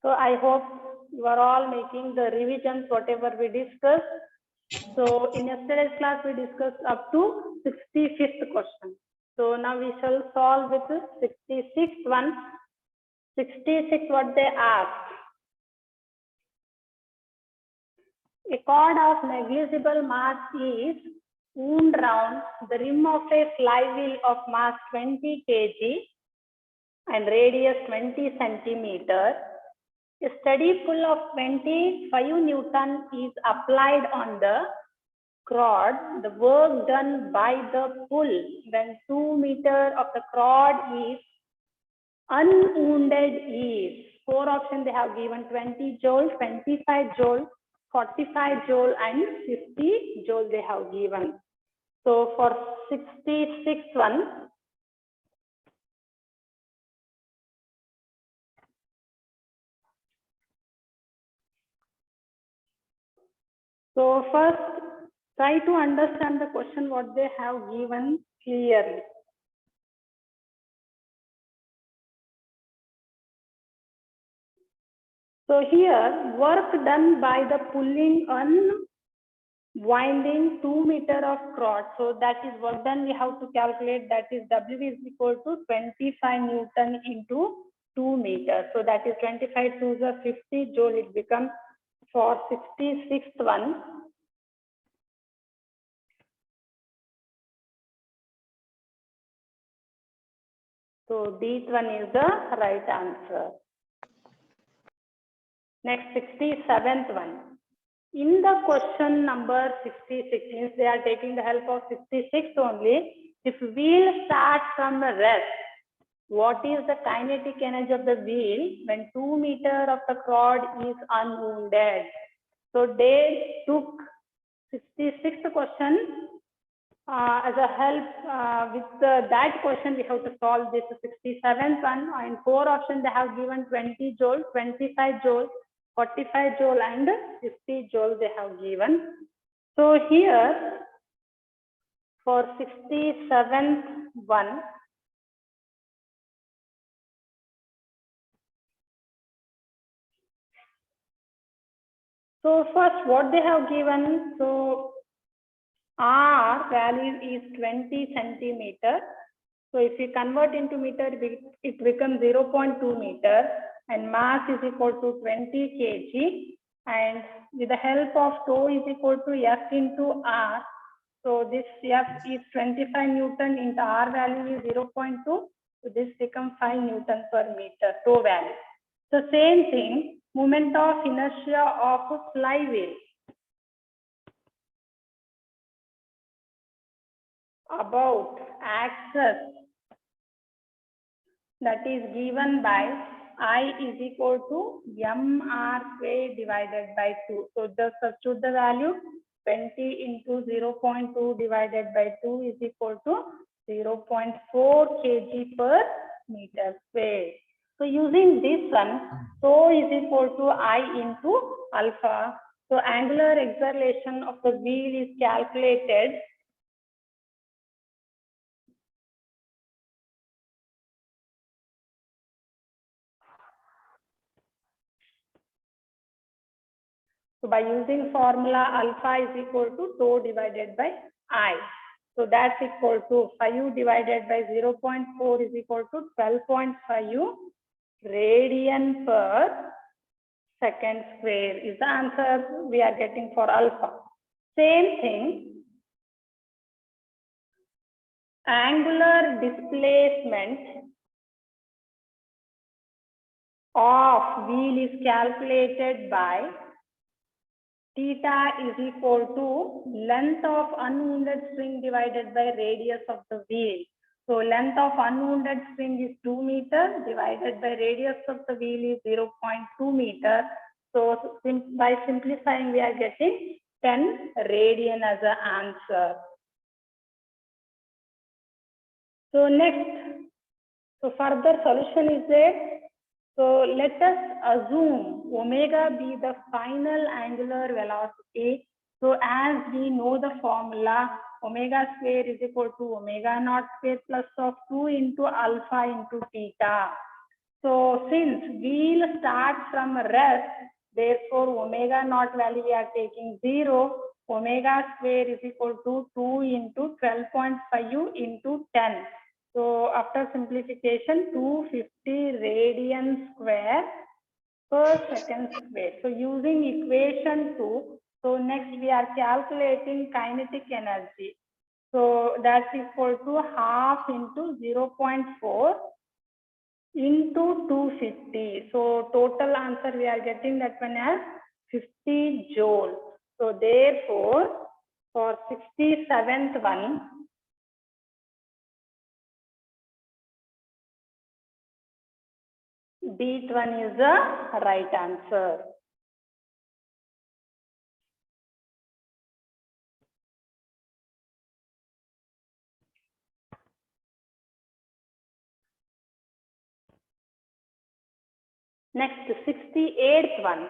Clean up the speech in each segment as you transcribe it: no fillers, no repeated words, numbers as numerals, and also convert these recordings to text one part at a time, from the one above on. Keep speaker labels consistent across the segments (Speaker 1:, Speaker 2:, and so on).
Speaker 1: So I hope you are all making the revisions, whatever we discussed. So in yesterday's class, we discussed up to 65th question. So now we shall solve with the 66th one. 66, what they asked. A cord of negligible mass is wound round the rim of a flywheel of mass 20 kg and radius 20 centimeter. A steady pull of 25 Newton is applied on the rod. The work done by the pull when 2 meters of the rod is unwounded is. 4 options they have given: 20 joule, 25 joule, 45 joule and 50 joule they have given. So for 66 one, so first try to understand the question what they have given clearly. So here, work done by the pulling unwinding 2 meters of rod. So that is work done. We have to calculate, that is W is equal to 25 Newton into 2 meters. So that is 25 to the 50 joule. It becomes for 66th one. So this one is the right answer. Next, 67th one. In the question number 66, since they are taking the help of 66 only, if wheel starts from the rest, what is the kinetic energy of the wheel when 2 meters of the rod is unwounded? So they took 66th question as a help. With that question, we have to solve this 67th one. In 4 options, they have given 20 joule, 25 joule, 45 joule and 50 joule they have given. So here for 67th one, so first what they have given, so R value is 20 centimeter. So if we convert into meter, it becomes 0.2 meter and mass is equal to 20 kg. And with the help of tau is equal to F into R. So this F is 25 Newton into R value is 0.2. So this becomes 5 Newton per meter, tau value. So same thing, moment of inertia of a flywheel. About axis, that is given by I is equal to mr square divided by 2. So just substitute the value, 20 into 0.2 divided by 2 is equal to 0.4 kg per meter square. So using this one, tau is equal to I into alpha. So angular acceleration of the wheel is calculated . So by using formula alpha is equal to tau divided by I. So that's equal to 5 divided by 0.4 is equal to 12.5 radian per second square is the answer we are getting for alpha. Same thing, angular displacement of wheel is calculated by theta is equal to length of unwounded spring divided by radius of the wheel. So length of unwounded spring is 2 meters divided by radius of the wheel is 0.2 meters. So by simplifying, we are getting 10 radian as an answer. So next, so further solution is there. So let us assume omega be the final angular velocity. So as we know the formula, omega square is equal to omega naught square plus of 2 into alpha into theta. So since wheel starts from rest, therefore omega naught value we are taking 0. Omega square is equal to 2 into 12.5 into 10. So after simplification, 250 radian square per second square. So using equation 2, so next we are calculating kinetic energy. So that's equal to half into 0.4 into 250. So total answer we are getting that one as 50 joule. So therefore, for 67th one, B one is the right answer. Next, 68th one.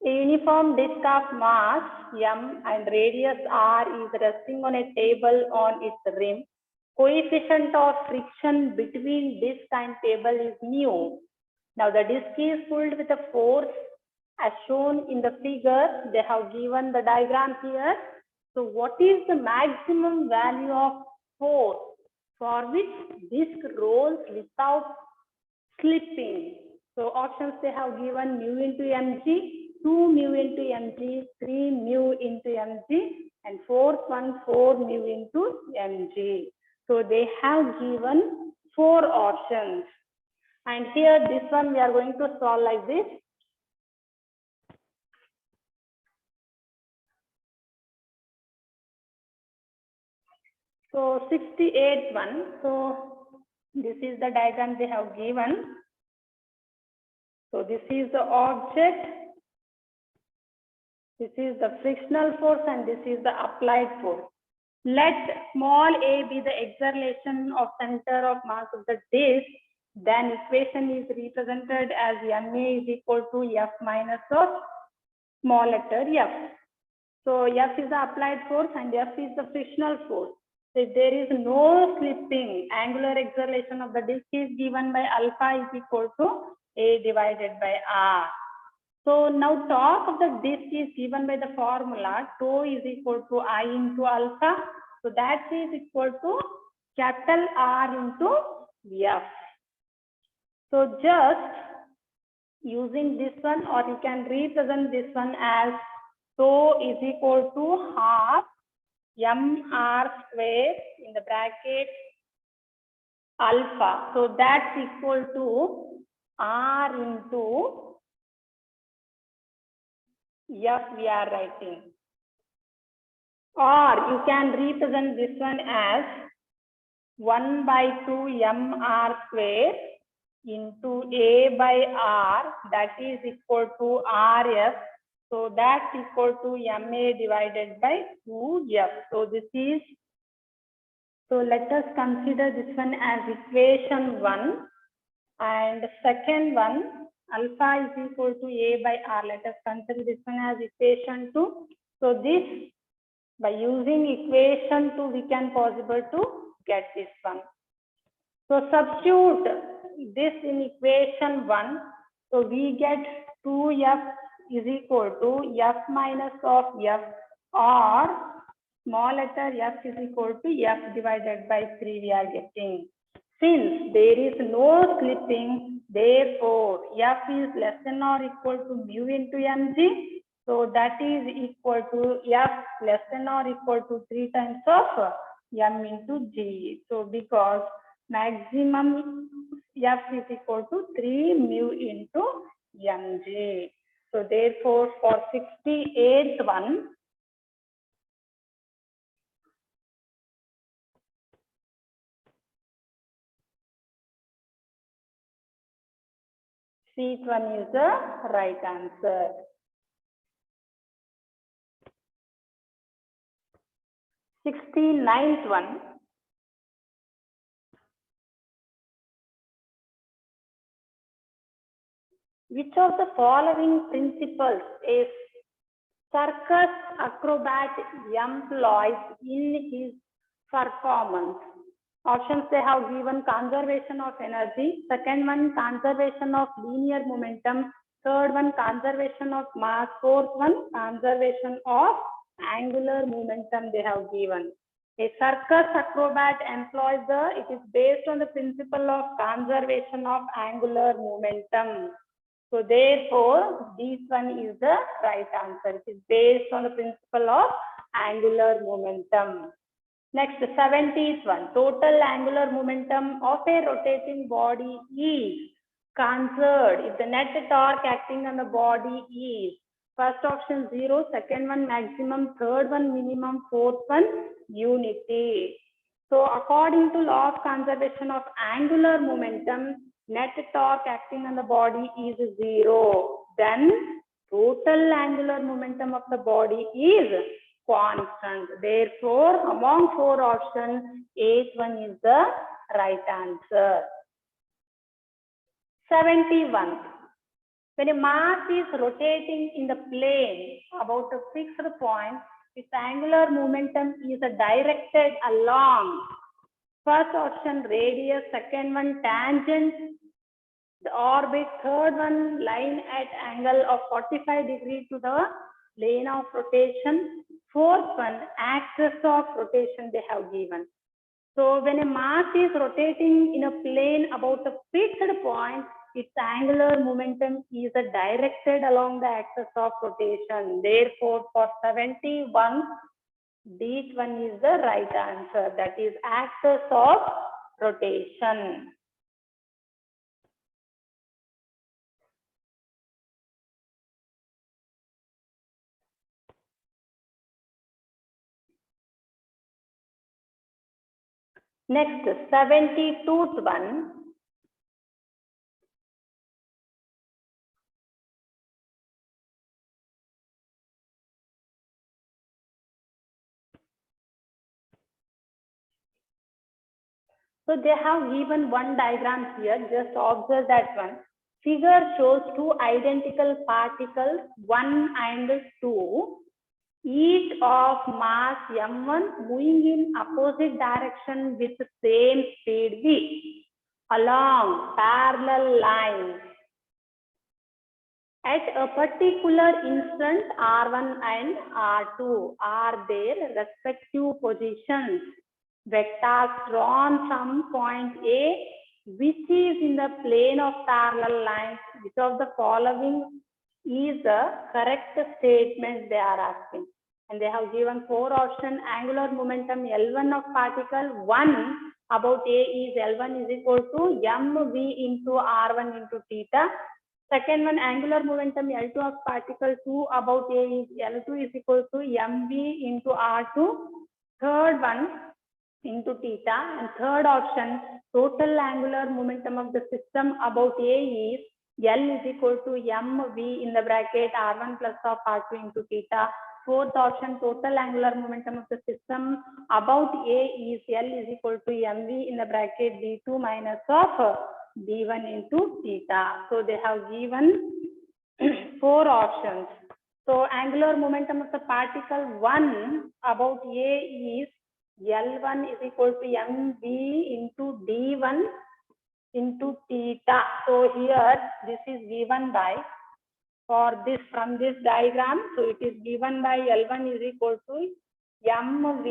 Speaker 1: A uniform disk of mass m and radius r is resting on a table on its rim. Coefficient of friction between disk and table is mu. Now the disk is pulled with a force as shown in the figure. They have given the diagram here. So what is the maximum value of force for which disk rolls without slipping? So options they have given mu into mg, 2 mu into mg, 3 mu into mg, and fourth one 4 mu into mg. So they have given 4 options. And here this one we are going to solve like this. So 68th one. So this is the diagram they have given. So this is the object. This is the frictional force and this is the applied force. Let small a be the acceleration of center of mass of the disk. Then equation is represented as ma is equal to F minus of small letter f. So F is the applied force and F is the frictional force. So if there is no slipping, angular acceleration of the disk is given by alpha is equal to A divided by R. So now torque of the disk is given by the formula tau is equal to I into alpha. So that is equal to capital R into F. So just using this one, or you can represent this one as tau is equal to half mr square in the bracket alpha. So that's equal to R into F we are writing. Or you can represent this one as 1 by 2 mr square into A by R, that is equal to RF. So that's equal to MA divided by 2F. So this is, so let us consider this one as equation 1. And second one, alpha is equal to A by R. Let us consider this one as equation 2. So this, by using equation 2, we can possible to get this one. So substitute this in equation 1. So we get 2F is equal to F minus of F, or small letter f is equal to F divided by 3 we are getting. Since there is no slipping, therefore F is less than or equal to mu into mg. So that is equal to F less than or equal to 3 times of m into g. So because maximum F is equal to 3 mu into mg. So therefore for 68th one, C one is the right answer. Sixty-ninth one. Which of the following principles a circus acrobat employs in his performance. Options they have given: conservation of energy, second one conservation of linear momentum, third one conservation of mass, fourth one conservation of angular momentum they have given. A circus acrobat employs it is based on the principle of conservation of angular momentum. So therefore, this one is the right answer. It is based on the principle of angular momentum. Next, 70th one. Total angular momentum of a rotating body is conserved if the net torque acting on the body is first option 0, second one maximum, third one minimum, fourth one unity. So according to law of conservation of angular momentum, net torque acting on the body is 0. Then total angular momentum of the body is constant. Therefore, among 4 options, 8th one is the right answer. 71. When a mass is rotating in the plane about a fixed point, its angular momentum is directed along first option radius, second one tangent the orbit, third one line at angle of 45 degrees to the plane of rotation, fourth one axis of rotation they have given. So when a mass is rotating in a plane about a fixed point, its angular momentum is directed along the axis of rotation. Therefore, for 71, this one is the right answer. That is axis of rotation. Next, 72th one. So they have given one diagram here. Just observe that one. Figure shows 2 identical particles, 1 and 2, each of mass m1 moving in opposite direction with the same speed v along parallel lines. At a particular instant, R1 and R2 are their respective positions. Vectors drawn from point A, which is in the plane of parallel lines. Which of the following is the correct statement they are asking? And they have given 4 options. Angular momentum L1 of particle 1 about A is L1 is equal to mv into R1 into theta. Second one, angular momentum L2 of particle 2 about A is L2 is equal to mv into R2. Third one, into theta, and third option, total angular momentum of the system about A is L is equal to mv in the bracket R1 plus of R2 into theta. Fourth option, total angular momentum of the system about A is L is equal to mv in the bracket d2 minus of d1 into theta. So they have given 4 options. So angular momentum of the particle 1 about A is L1 is equal to mv into d1 into theta. So here this is given by, for this from this diagram, so it is given by L1 is equal to mv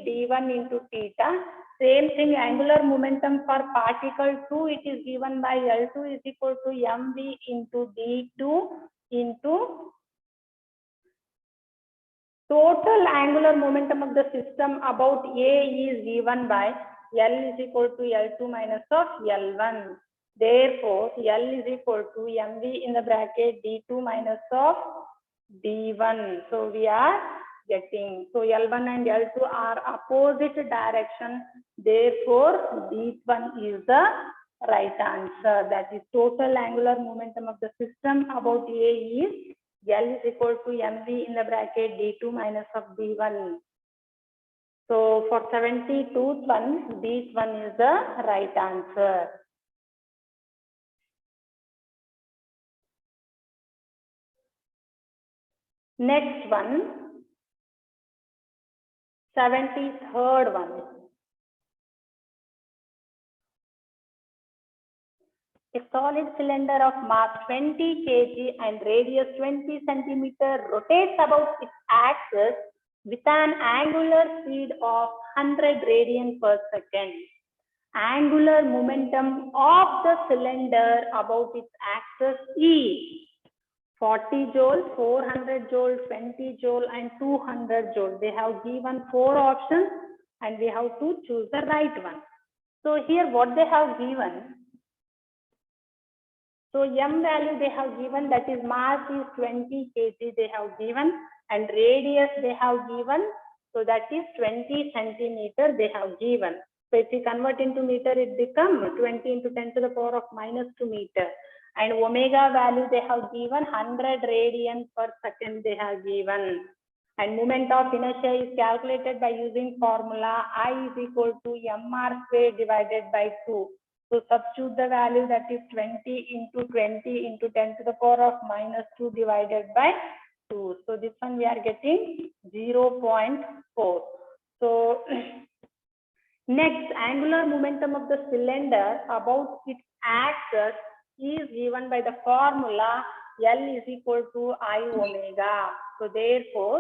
Speaker 1: d1 into theta. Same thing, angular momentum for particle 2, it is given by L2 is equal to mv into d2 into total angular momentum of the system about A is given by L is equal to L2 minus of L1. Therefore, L is equal to mv in the bracket d2 minus of d1. So we are getting, so L1 and L2 are opposite direction. Therefore, this one is the right answer. That is total angular momentum of the system about A is L is equal to mv in the bracket d2 minus of d1. So for 72th one, this one is the right answer. Next one, 73rd one. A solid cylinder of mass 20 kg and radius 20 centimeter rotates about its axis with an angular speed of 100 radian per second. Angular momentum of the cylinder about its axis is 40 joule, 400 joule, 20 joule, and 200 joule. They have given 4 options and we have to choose the right one. So here what they have given, so m value they have given, that is mass is 20 kg they have given, and radius they have given, so that is 20 centimeter they have given. So if we convert into meter, it becomes 20 into 10 to the power of -2 meter. And omega value they have given 100 radian per second they have given. And moment of inertia is calculated by using formula I is equal to mr square divided by 2. So substitute the value, that is 20 into 20 into 10 to the power of -2 divided by 2. So this one we are getting 0.4. So next, angular momentum of the cylinder about its axis is given by the formula L is equal to I omega. So therefore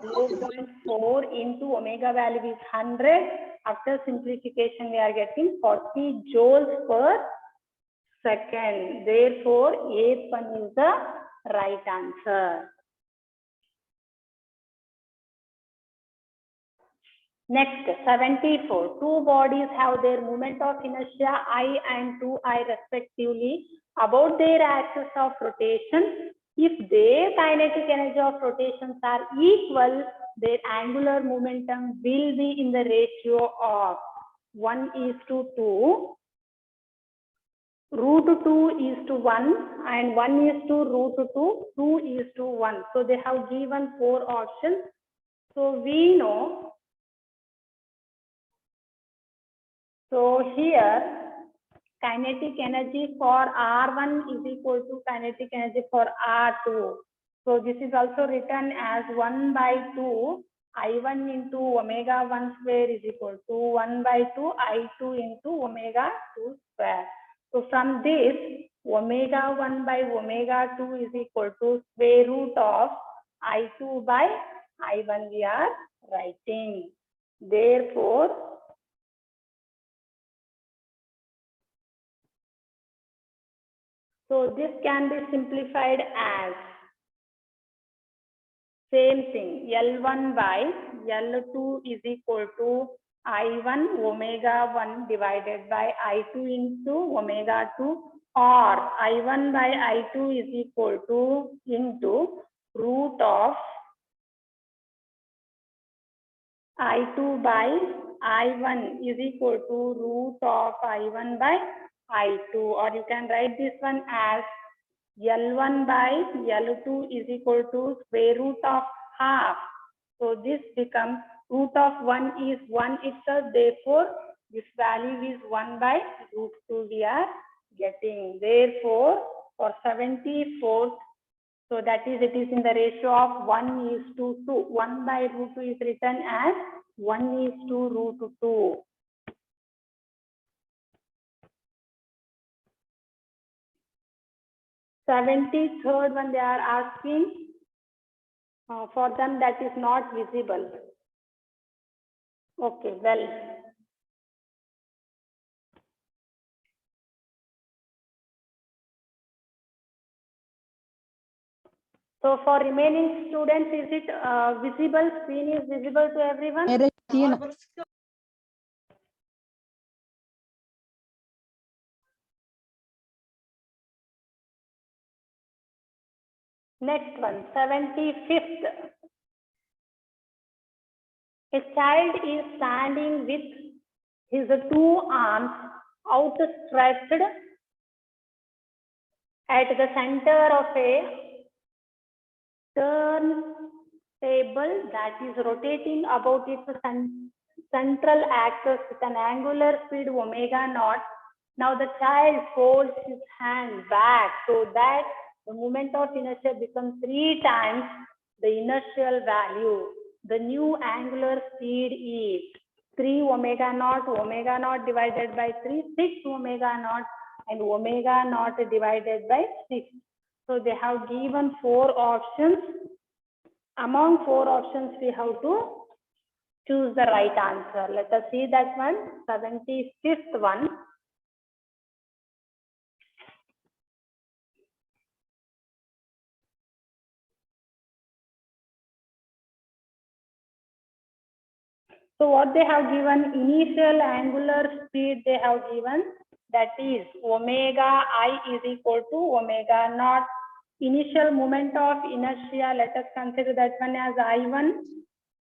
Speaker 1: 0.4 into omega value is 100. After simplification, we are getting 40 joules per second. Therefore, 8th one is the right answer. Next, 74. Two bodies have their moment of inertia I and 2I respectively about their axis of rotation. If their kinetic energy of rotations are equal, their angular momentum will be in the ratio of 1:2, √2:1, and 1:√2, 2:1. So they have given 4 options. So we know, so here kinetic energy for R1 is equal to kinetic energy for R2. So this is also written as 1/2 I1 into omega 1 square is equal to 1/2 I2 into omega 2 square. So from this, omega 1 by omega 2 is equal to square root of I2 by I1 we are writing. Therefore, so this can be simplified as same thing, L1 by L2 is equal to I1 omega 1 divided by I2 into omega 2, or I1 by I2 is equal to into root of I2 by I1 is equal to root of I1 by I2, or you can write this one as L1 by L2 is equal to square root of half. So this becomes root of 1 is 1 itself. Therefore, this value is 1 by √2 we are getting. Therefore, for 74th, so that is, it is in the ratio of 1:2. 1 by √2 is written as 1:2. 73rd one they are asking, for them that is not visible. Okay, well. So for remaining students, is it visible? Screen is visible to everyone? Next one, 75th. A child is standing with his 2 arms outstretched at the center of a turntable that is rotating about its central axis with an angular speed omega naught. Now the child folds his hand back so that the moment of inertia becomes 3 times the inertial value. The new angular speed is 3 omega naught divided by 3, 6 omega naught. and omega naught divided by 6. So they have given 4 options. Among 4 options, we have to choose the right answer. Let us see that one. 75th one. So what they have given, initial angular speed they have given, that is omega I is equal to omega naught. Initial moment of inertia, let us consider that one as I1.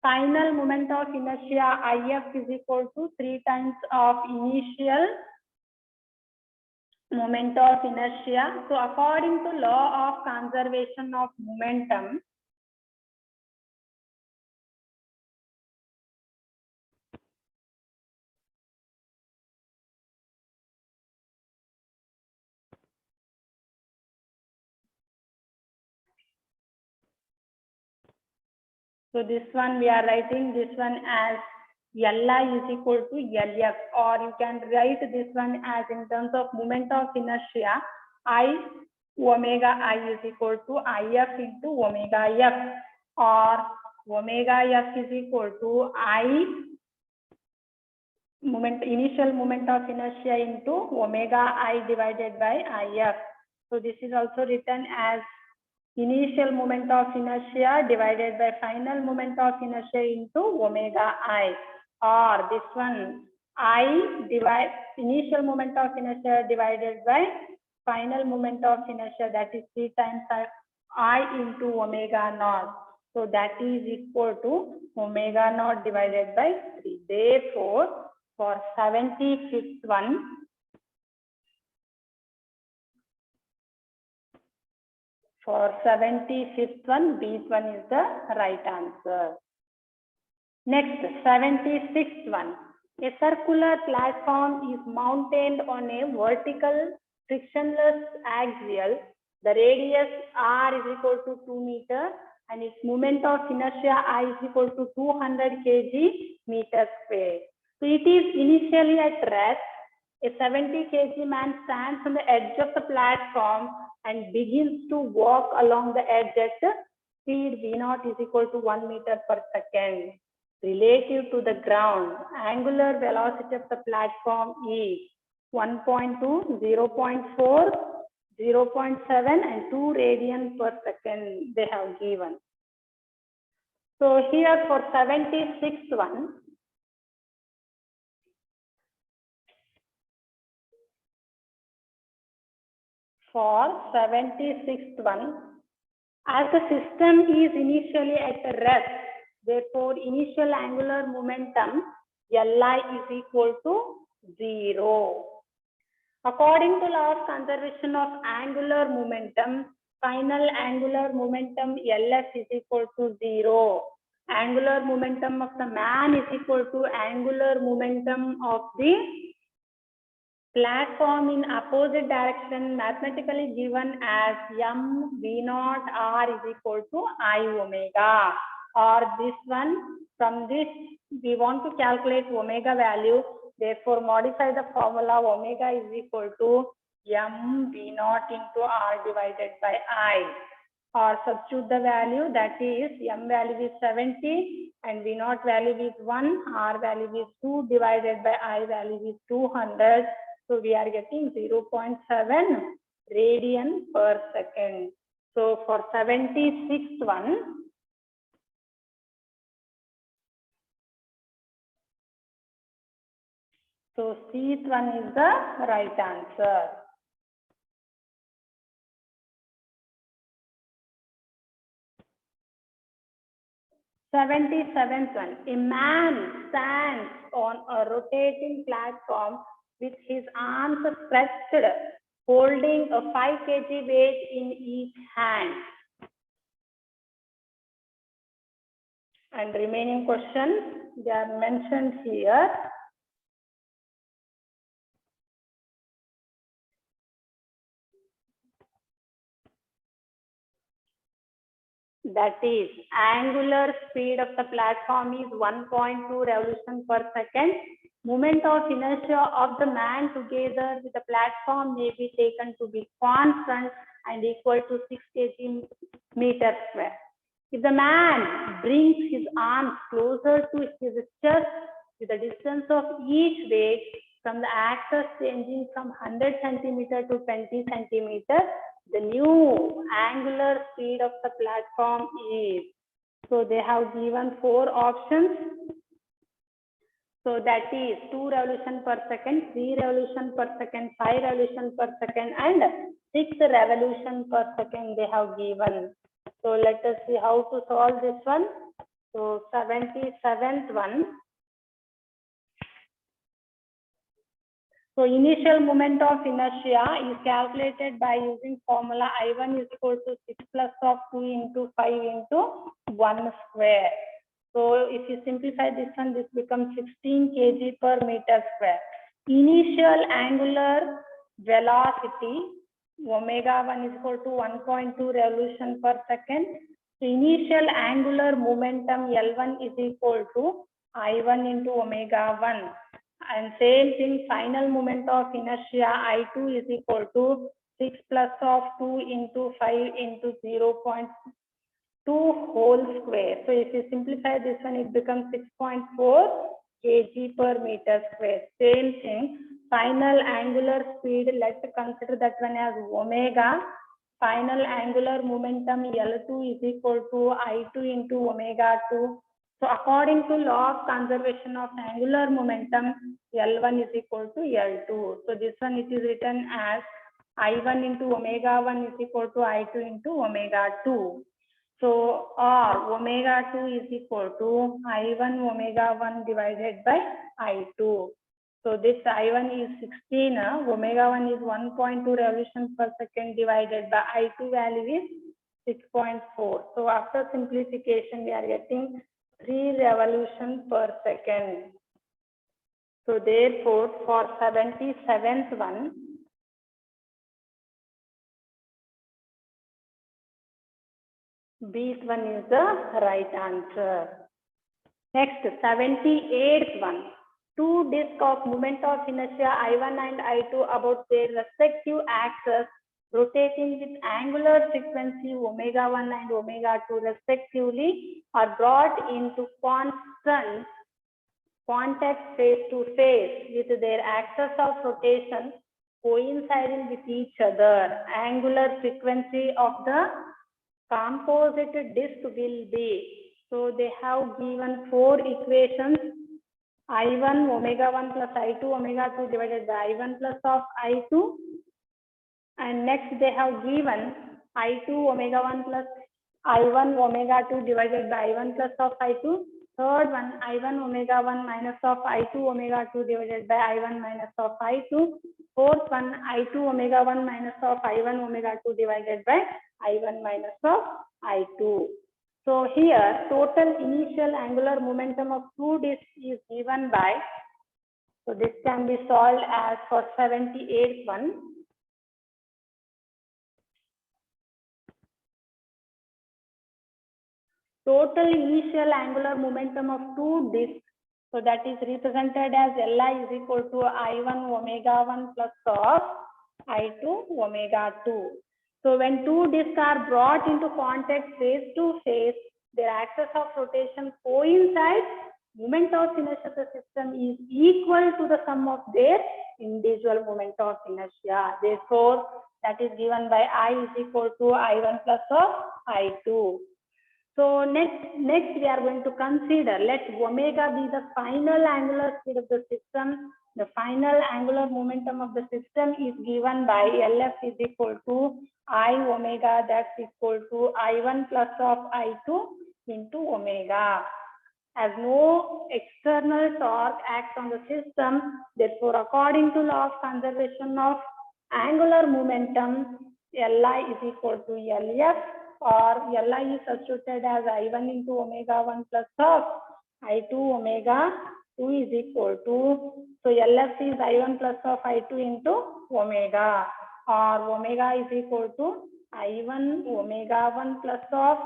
Speaker 1: Final moment of inertia IF is equal to 3 times of initial moment of inertia. So according to law of conservation of momentum, so this one we are writing this one as Li is equal to Lf, or you can write this one as in terms of moment of inertia, I omega I is equal to If into omega F, or omega F is equal to I initial moment of inertia into omega I divided by If. So this is also written as initial moment of inertia divided by final moment of inertia into omega I, or this one I divide initial moment of inertia divided by final moment of inertia, that is 3 times I into omega naught. So that is equal to omega naught divided by 3. Therefore, for 75th one, for 75th one, B1 is the right answer. Next, 76th one. A circular platform is mounted on a vertical frictionless axial. The radius R is equal to 2 meters and its moment of inertia I is equal to 200 kg meter square. So it is initially at rest. A 70 kg man stands on the edge of the platform and begins to walk along the edge at speed V0 is equal to 1 meter per second. Relative to the ground, angular velocity of the platform is 1.2, 0.4, 0.7 and 2 radian per second they have given. So here for 76th one, for 76th one, as the system is initially at rest, therefore initial angular momentum Li is equal to 0. According to law of conservation of angular momentum, final angular momentum Ls is equal to 0. Angular momentum of the man is equal to angular momentum of the platform in opposite direction, mathematically given as m v naught r is equal to I omega, or this one, from this we want to calculate omega value, therefore modify the formula omega is equal to m v naught into r divided by I, or substitute the value, that is m value is 70 and v naught value is 1, r value is 2 divided by I value is 200. So we are getting 0.7 radian per second. So for 76th one, so C one is the right answer. Seventy-seventh one, a man stands on a rotating platform with his arms stretched, holding a 5 kg weight in each hand. And remaining questions, they are mentioned here. That is, angular speed of the platform is 1.2 revolution per second. Moment of inertia of the man together with the platform may be taken to be constant and equal to 6 kg meter square. If the man brings his arms closer to his chest with the distance of each weight from the axis changing from 100 centimeter to 20 centimeter, the new angular speed of the platform is. So they have given 4 options. So that is 2 revolution per second, 3 revolution per second, 5 revolution per second, and 6 revolution per second they have given. So let us see how to solve this one. So 77th one. So initial moment of inertia is calculated by using formula I1 is equal to 6 plus of 2 into 5 into 1 square. So if you simplify this one, this becomes 16 kg per meter square. Initial angular velocity omega 1 is equal to 1.2 revolution per second. So initial angular momentum L1 is equal to I1 into omega 1. And same thing, final moment of inertia I2 is equal to 6 plus of 2 into 5 into 0.2 whole square. So if you simplify this one, it becomes 6.4 kg per meter square. Same thing, final angular speed, let's consider that one as omega. Final angular momentum L2 is equal to I2 into omega 2. So according to law of conservation of angular momentum, L1 is equal to L2. So this one it is written as I1 into omega 1 is equal to I2 into omega 2. So or omega 2 is equal to I1 omega 1 divided by I2. So this I1 is 16, omega 1 is 1.2 revolutions per second divided by I2 value is 6.4. So after simplification, we are getting 3 revolutions per second. So therefore, for 77th one, B one is the right answer. Next, 78th one. 2 discs of moment of inertia I1 and I2 about their respective axes rotating with angular frequency omega 1 and omega 2 respectively are brought into constant contact face to face with their axis of rotation coinciding with each other. Angular frequency of the composite disc will be. So they have given 4 equations. I1 omega 1 plus I2 omega 2 divided by I1 plus of I2. And next they have given I2 omega 1 plus I1 omega 2 divided by I1 plus of I2. Third one, I1 omega 1 minus of I2 omega 2 divided by I1 minus of I2. Fourth one, I2 omega 1 minus of I1 omega 2 divided by I1 minus of I2. So here, total initial angular momentum of 2 discs is given by, so this can be solved as for 78th one. Total initial angular momentum of 2 discs, so that is represented as Li is equal to I1 omega 1 plus of I2 omega 2. So when 2 discs are brought into contact face to face, their axis of rotation coincides, moment of inertia of the system is equal to the sum of their individual moment of inertia. Therefore, that is given by I is equal to I1 plus of I2. So next we are going to consider, let omega be the final angular speed of the system. The final angular momentum of the system is given by LF is equal to I omega, that's equal to I1 plus of I2 into omega. As no external torque acts on the system, therefore according to law of conservation of angular momentum, Li is equal to LF, or Li is substituted as I1 into omega 1 plus of I2 omega 2 is equal to, so LF is I1 plus of I2 into omega, or omega is equal to I1 omega 1 plus of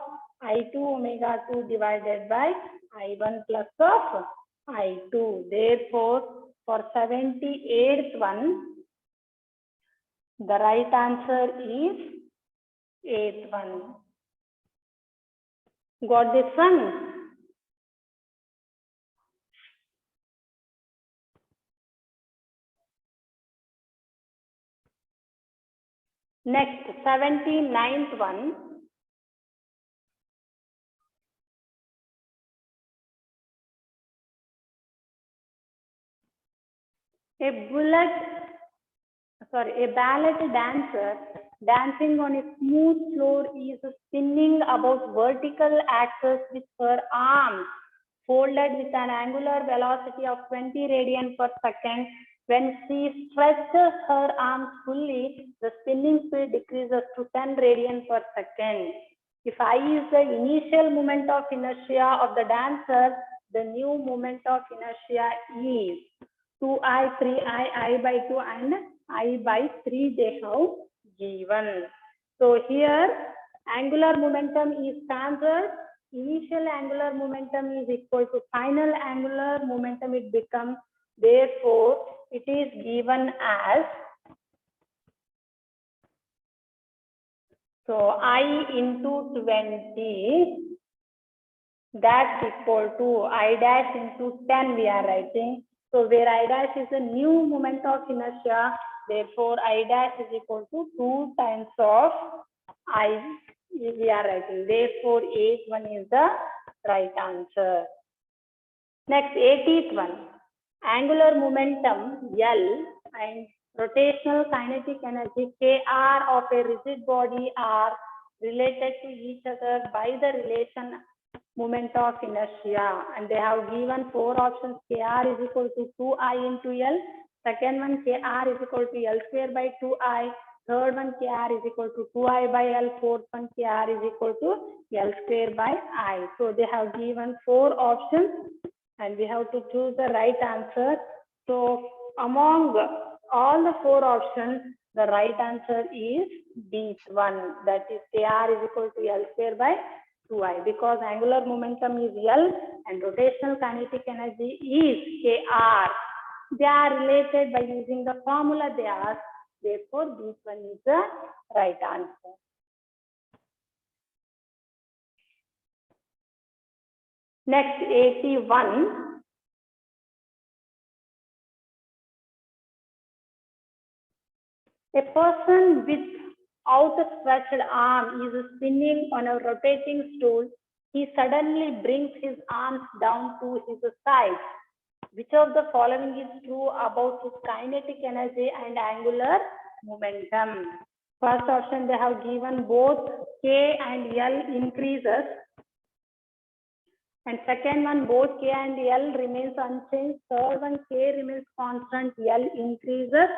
Speaker 1: I2 omega 2 divided by I1 plus of I2. Therefore, For 78th one, the right answer is 8th one. Got this one? Next, 79th one. A ballet dancer dancing on a smooth floor is spinning about vertical axis with her arms folded with an angular velocity of 20 radian per second. When she stretches her arms fully, the spinning speed decreases to 10 radian per second. If I is the initial moment of inertia of the dancer, the new moment of inertia is 2I, 3I, I by 2 and I by 3 they have given. So here angular momentum is cancelled. Initial angular momentum is equal to final angular momentum. It becomes, therefore, it is given as, so I into 20, that's equal to I dash into 10 we are writing. So where I dash is a new moment of inertia, therefore I dash is equal to 2 times of I we are writing. Therefore 8th one is the right answer. Next, 80th one. Angular momentum L and rotational kinetic energy Kr of a rigid body are related to each other by the relation moment of inertia, and they have given 4 options. Kr is equal to 2I into L. Second one, Kr is equal to L square by 2I. Third one, Kr is equal to 2I by L. Fourth one, Kr is equal to L square by I. So they have given 4 options and we have to choose the right answer. So among all the 4 options, the right answer is this one, that is Kr is equal to L square by 2I, because angular momentum is L and rotational kinetic energy is Kr. They are related by using the formula they asked. Therefore, this one is the right answer. Next, 81. A person with outstretched arm is spinning on a rotating stool. He suddenly brings his arms down to his side. Which of the following is true about his kinetic energy and angular momentum? First option, they have given both K and L increases. And second one, both K and L remains unchanged. Third one, K remains constant, L increases.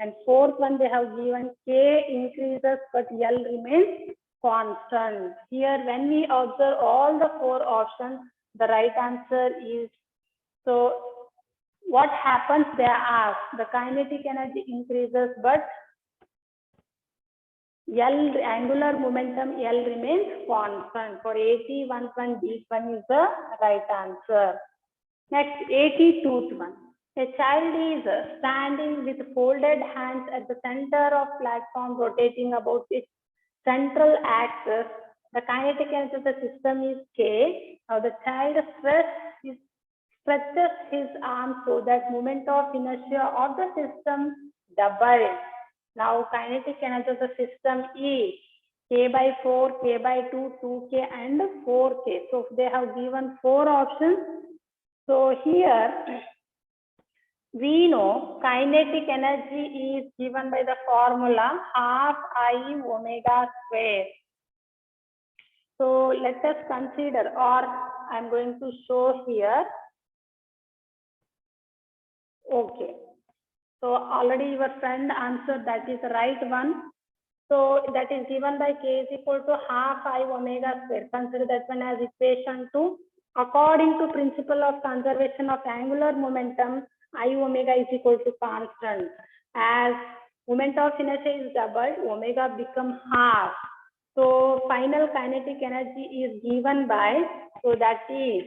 Speaker 1: And fourth one, they have given K increases, but L remains constant. Here, when we observe all the 4 options, the right answer is, so what happens, they ask, the kinetic energy increases, but L angular momentum L remains constant. For 81st one, this one is the right answer. Next, 82nd one. A child is standing with folded hands at the center of platform, rotating about its central axis. The kinetic energy of the system is K. Now the child stretches his arm so that moment of inertia of the system doubles. Now kinetic energy of the system is K by 4, K by 2, 2K and 4K. So they have given 4 options. So here we know kinetic energy is given by the formula half I omega square. So let us consider, or I'm going to show here. Okay. So already your friend answered, that is the right one. So that is given by K is equal to half I omega square. Consider that one as equation 2. According to principle of conservation of angular momentum, I omega is equal to constant. As moment of inertia is doubled, omega become half. So final kinetic energy is given by, so that is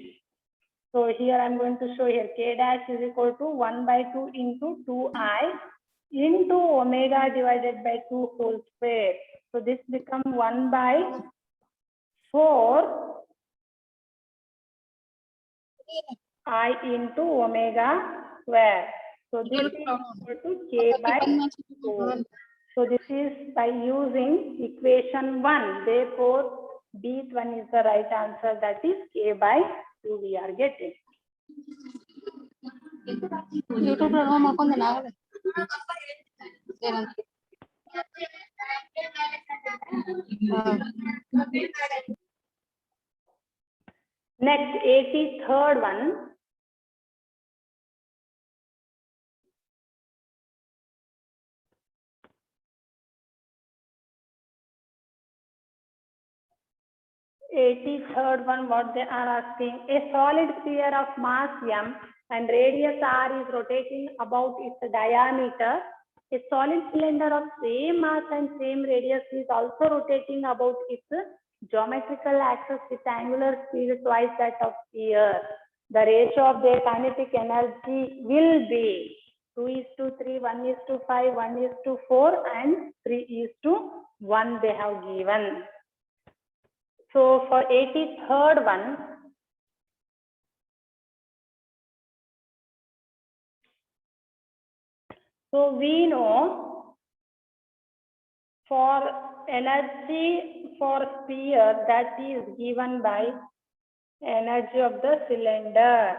Speaker 1: So here I'm going to show here k dash is equal to 1 by 2 into 2i into omega divided by 2 whole square. So this becomes 1 by 4 I into omega square. So this is equal to k by 2. So this is by using equation 1. Therefore, B1 is the right answer. That is k by 2 we are getting.
Speaker 2: YouTube lo vamos a condenar.
Speaker 1: Next, 83rd one. Third one, what they are asking, a solid sphere of mass m and radius r is rotating about its diameter. A solid cylinder of same mass and same radius is also rotating about its geometrical axis with angular speed twice that of sphere. The ratio of their kinetic energy will be 2:3, 1:5, 1:4, and 3:1 they have given. So for 83rd one, so we know for energy for sphere that is given by energy of the cylinder.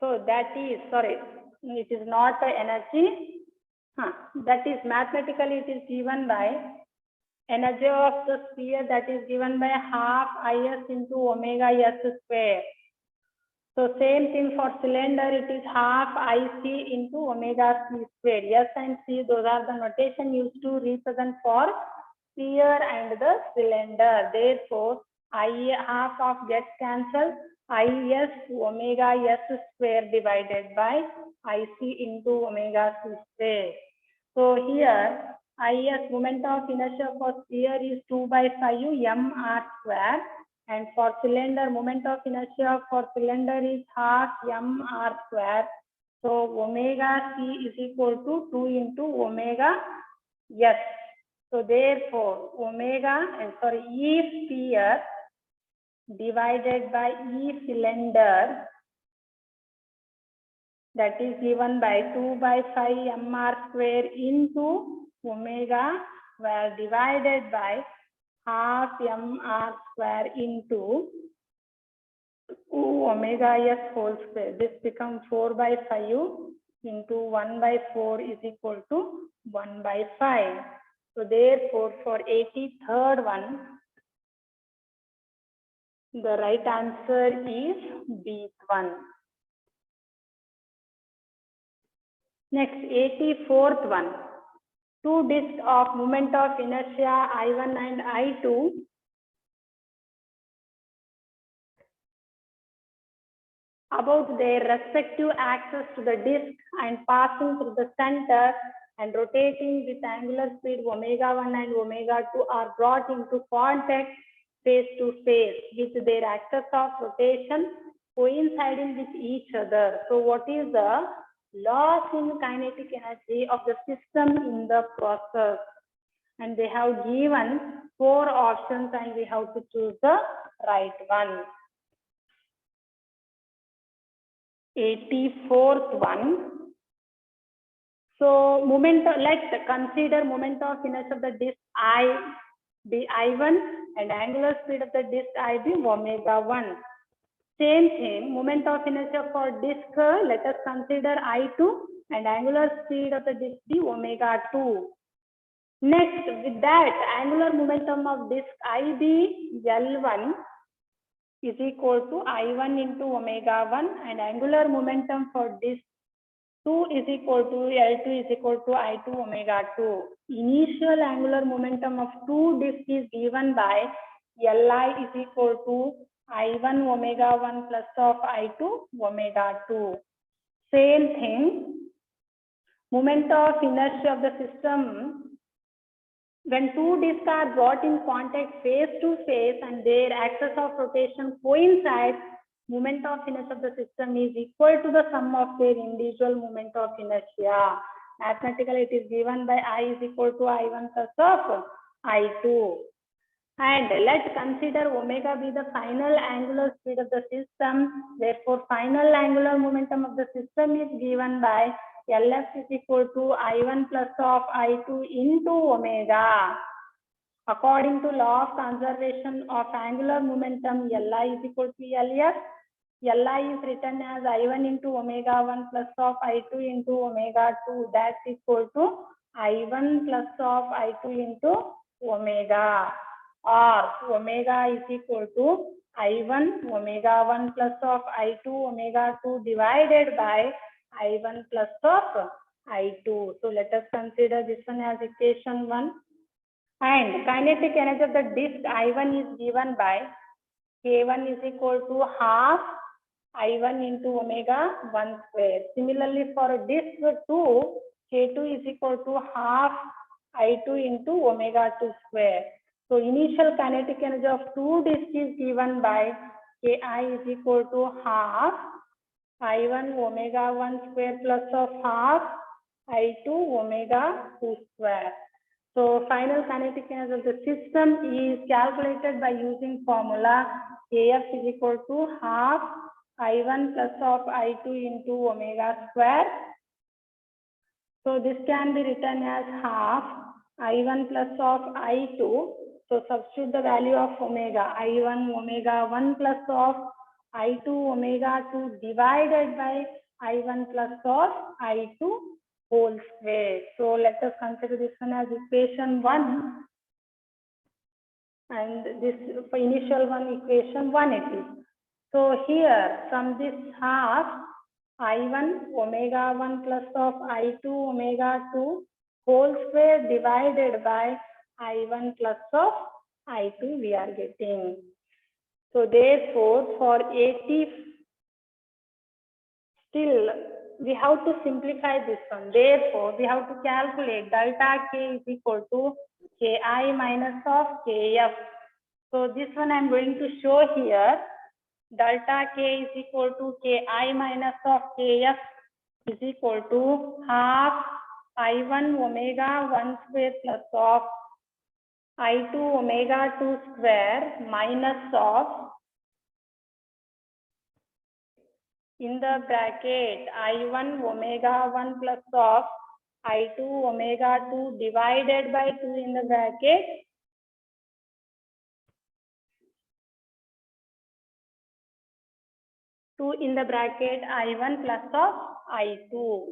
Speaker 1: So that is, sorry, it is not the energy. That is mathematically it is given by energy of the sphere that is given by half is into omega s square. So same thing for cylinder, it is half IC into omega c square. S and C, those are the notation used to represent for sphere and the cylinder. Therefore, I half of gets cancelled. IS omega s square divided by IC into omega c square. So here, IS moment of inertia for sphere is 2 by 5 mr square. And for cylinder, moment of inertia for cylinder is half mr square. So omega c is equal to 2 into omega s. So therefore, E sphere divided by E cylinder, that is given by 2 by 5 mr square into omega square divided by half mr square into omega s whole square. This becomes 4 by 5 into 1 by 4 is equal to 1 by 5. So therefore, for 83rd one, the right answer is B1. Next, 84th one. Two disks of moment of inertia I1 and I2 about their respective axes to the disk and passing through the center and rotating with angular speed omega 1 and omega 2 are brought into contact face to face with their axes of rotation coinciding with each other. So what is the loss in kinetic energy of the system in the process? And they have given 4 options and we have to choose the right one. 84th one. So let's consider moment of inertia of the disk I be I1 and angular speed of the disk I be omega 1. Same thing, moment of inertia for disk, let us consider I2 and angular speed of the disk be omega 2. Next, with that, angular momentum of disk IB L1 is equal to I1 into omega 1 and angular momentum for disk 2 is equal to L2 is equal to I2 omega 2. Initial angular momentum of two disks is given by Li is equal to I1 omega 1 plus of I2 omega 2. Same thing, moment of inertia of the system when two disks are brought in contact face to face and their axis of rotation coincides, moment of inertia of the system is equal to the sum of their individual moment of inertia. Mathematically, it is given by I is equal to I1 plus of I2. And let's consider omega be the final angular speed of the system. Therefore, final angular momentum of the system is given by LF is equal to I1 plus of I2 into omega. According to law of conservation of angular momentum, Li is equal to Lf. Li is written as I1 into omega 1 plus of I2 into omega 2. That's equal to I1 plus of I2 into omega. Or omega is equal to I1 omega 1 plus of I2 omega 2 divided by I1 plus of I2. So let us consider this one as equation 1. And kinetic energy of the disk I1 is given by K1 is equal to half I1 into omega 1 square. Similarly, for disk 2, K2 is equal to half I2 into omega 2 square. So initial kinetic energy of two disks is given by Ki is equal to half I1 omega 1 square plus of half I2 omega 2 square. So final kinetic energy of the system is calculated by using formula Kf is equal to half I1 plus of I2 into omega square. So this can be written as half I1 plus of I2. So substitute the value of omega, I1 omega 1 plus of I2 omega 2 divided by I1 plus of I2 whole square. So let us consider this one as equation 1. And this for initial one, equation 1 it is. So here from this half I1 omega 1 plus of I2 omega 2 whole square divided by I1 plus of I2 we are getting. So therefore for 80 still we have to simplify this one. Therefore we have to calculate delta K is equal to Ki minus of Kf. So this one I am going to show here. Delta K is equal to Ki minus of Kf is equal to half I1 omega 1 square plus of I2 omega 2 square minus of in the bracket I1 omega 1 plus of I2 omega 2 divided by 2 in the bracket I1 plus of I2.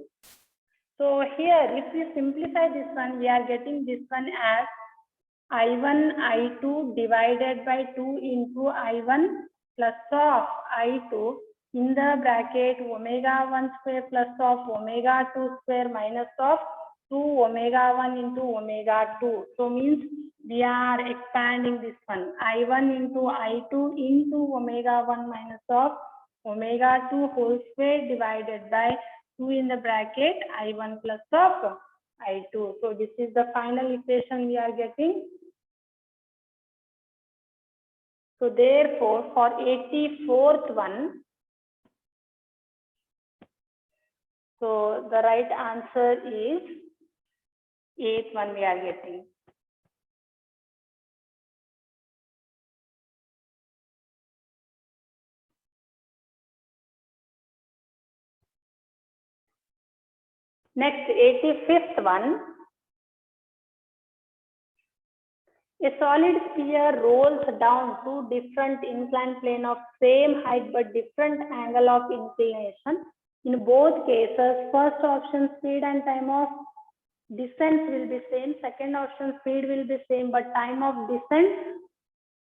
Speaker 1: So here if we simplify this one, we are getting this one as I1 I2 divided by 2 into I1 plus of I2 in the bracket omega 1 square plus of omega 2 square minus of 2 omega 1 into omega 2. So means we are expanding this one I1 into I2 into omega 1 minus of omega 2 whole square divided by 2 in the bracket I1 plus of I2. So this is the final equation we are getting. So therefore for 84th one, so the right answer is 8th one we are getting. Next 85th one. A solid sphere rolls down two different inclined plane of same height but different angle of inclination. In both cases, first option speed and time of descent will be same. Second option speed will be same, but time of descent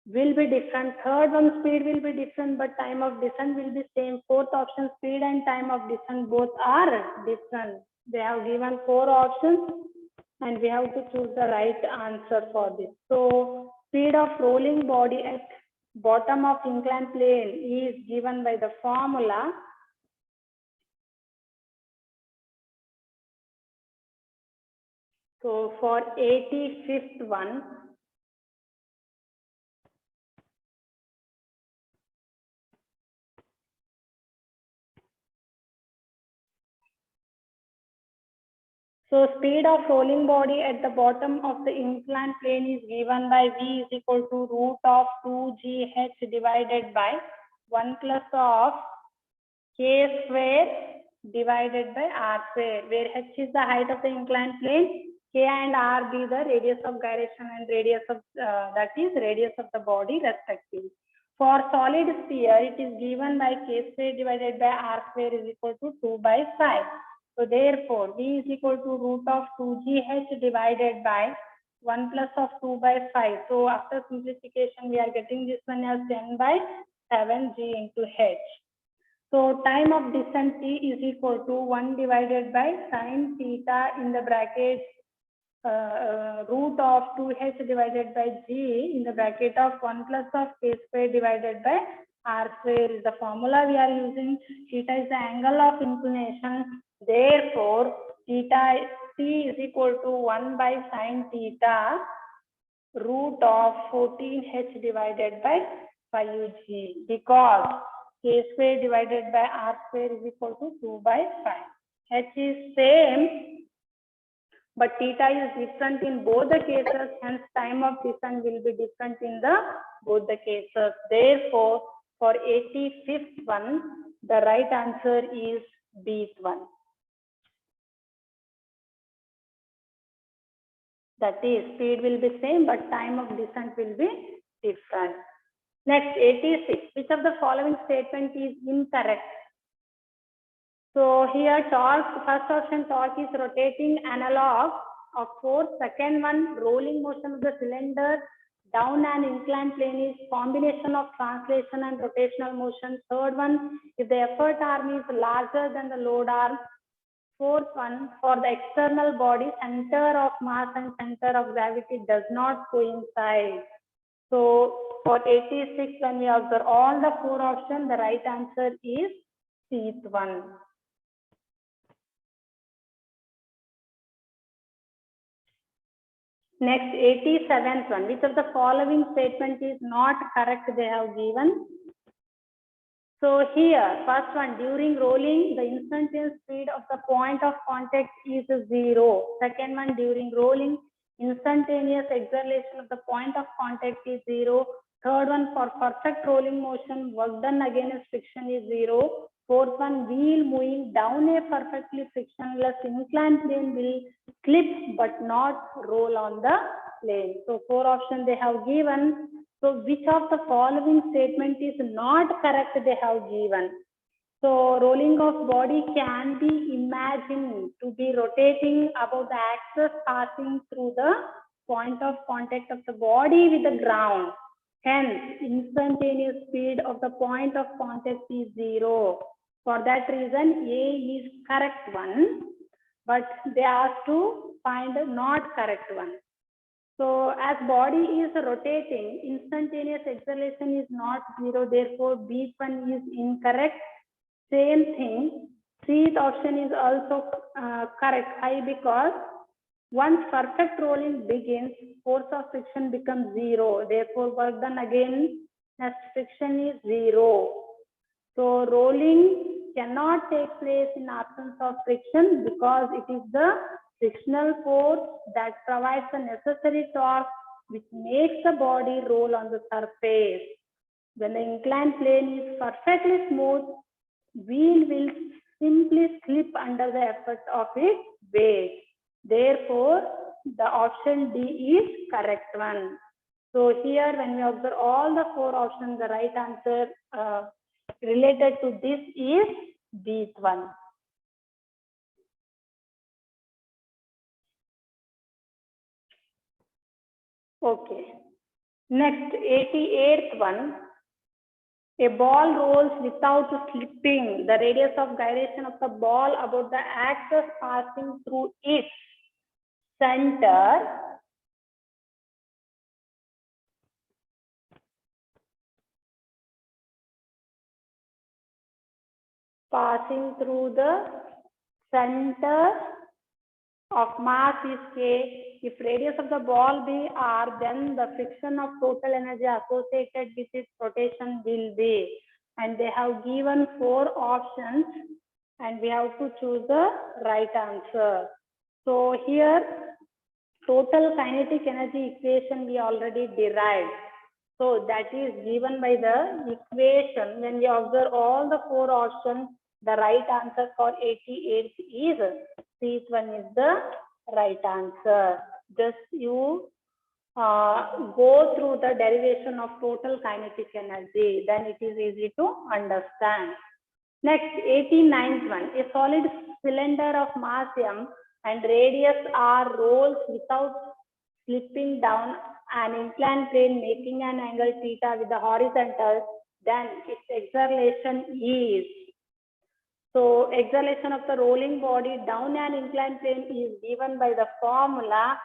Speaker 1: will be different. Third one speed will be different, but time of descent will be same. Fourth option speed and time of descent both are different. They have given 4 options. And we have to choose the right answer for this. So speed of rolling body at bottom of inclined plane is given by the formula so for 85th one, So speed of rolling body at the bottom of the inclined plane is given by V is equal to root of 2GH divided by 1 plus of K square divided by R square, where H is the height of the inclined plane, K and R be the radius of gyration and radius of that is radius of the body respectively. For solid sphere, it is given by K square divided by R square is equal to 2 by 5. So therefore, V is equal to root of 2GH divided by 1 plus of 2 by 5. So after simplification, we are getting this one as 10 by 7G into H. So time of descent T is equal to 1 divided by sine theta in the bracket root of 2H divided by G in the bracket of 1 plus of K square divided by R square is the formula we are using. Theta is the angle of inclination. Therefore, theta T is equal to 1 by sine theta root of 14H divided by 5G, because K square divided by R square is equal to 2 by 5. H is same, but theta is different in both the cases, hence time of descent will be different in the both the cases. Therefore, for 85th one, the right answer is B one. That is, speed will be same, but time of descent will be different. Next, 86. Which of the following statement is incorrect? So here torque, first option torque is rotating analog of force. Second one, rolling motion of the cylinder down an inclined plane is combination of translation and rotational motion. Third one, if the effort arm is larger than the load arm. Fourth one, for the external body, center of mass and center of gravity does not coincide. So for 86, when we observe all the four options, the right answer is C one. Next, 87th one. Which of the following statement is not correct? They have given. So here, first one, during rolling, the instantaneous speed of the point of contact is 0. Second one, during rolling, instantaneous acceleration of the point of contact is 0. Third one, for perfect rolling motion, work done against friction is 0. Fourth one, wheel moving down a perfectly frictionless inclined plane will slip but not roll on the plane. So four options they have given. So which of the following statement is not correct? They have given. So rolling of body can be imagined to be rotating above the axis passing through the point of contact of the body with the ground. Hence, instantaneous speed of the point of contact is 0. For that reason, A is correct one, but they asked to find a not correct one. So as body is rotating, instantaneous acceleration is not 0. Therefore, B1 is incorrect. Same thing, C option is also correct. Why? Because once perfect rolling begins, force of friction becomes 0. Therefore, work done again as friction is 0. So rolling cannot take place in absence of friction because it is the frictional force that provides the necessary torque which makes the body roll on the surface. When the inclined plane is perfectly smooth, wheel will simply slip under the effort of its weight. Therefore, the option D is correct one. So here when we observe all the four options, the right answer related to this is B1. Okay. Next, 88th one. A ball rolls without slipping. The radius of gyration of the ball about the axis passing through its center passing through the center of mass is K. If radius of the ball be R, then the friction of total energy associated with its rotation will be. And they have given four options and we have to choose the right answer. So here total kinetic energy equation we already derived. So that is given by the equation. When you observe all the four options, the right answer for 88 is this one is the right answer. Just you go through the derivation of total kinetic energy, then it is easy to understand. Next, 89th one. A solid cylinder of mass m and radius r rolls without slipping down an inclined plane, making an angle theta with the horizontal, then its acceleration is. So acceleration of the rolling body down an inclined plane is given by the formula.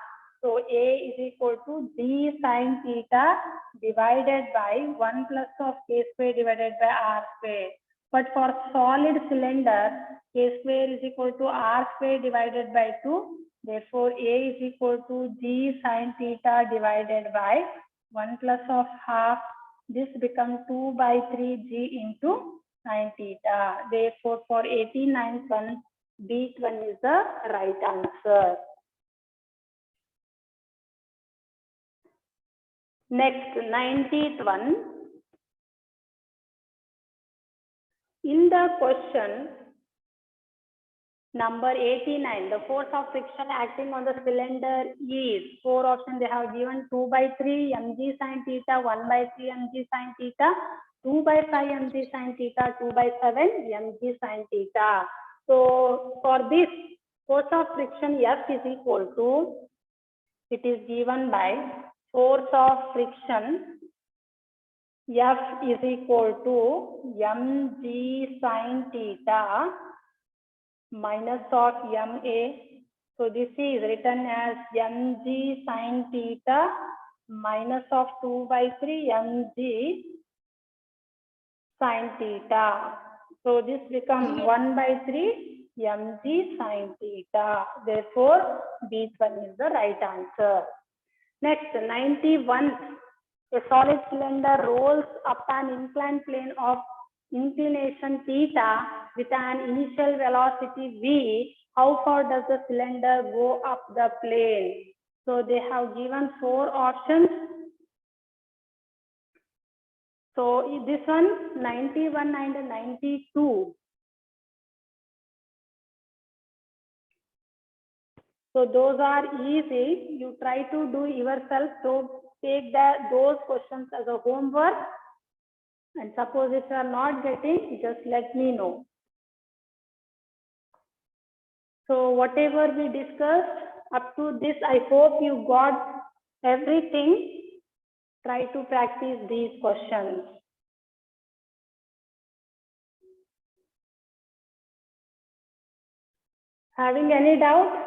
Speaker 1: So A is equal to d sine theta divided by 1 plus of k square divided by r square. But for solid cylinder, k square is equal to r square divided by 2. Therefore, A is equal to g sine theta divided by 1 plus of half. This becomes 2 by 3 g into sine theta. Therefore, for 89th one, B one is the right answer. Next, 90th one. In the question number 89, the force of friction acting on the cylinder is, four options they have given: 2 by 3 mg sine theta, 1 by 3 mg sine theta, 2 by 5 mg sine theta, 2 by 7 mg sine theta. So for this force of friction F is equal to, it is given by force of friction F is equal to mg sine theta minus of ma. So this is written as mg sine theta minus of 2 by 3 mg sine theta. So this becomes 1 by 3 mg sine theta. Therefore, B one is the right answer. Next, 91. A solid cylinder rolls up an inclined plane of inclination theta with an initial velocity v. How far does the cylinder go up the plane? So they have given four options. So this one, 91 and 92. So those are easy. You try to do yourself. So take those questions as a homework. And suppose if you are not getting, just let me know. So whatever we discussed up to this, I hope you got everything. Try to practice these questions. Having any doubt?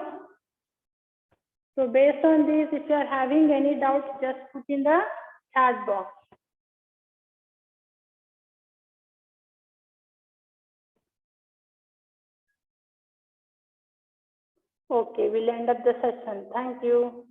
Speaker 1: So based on this, if you are having any doubts, just put in the chat box. Okay, we'll end up the session. Thank you.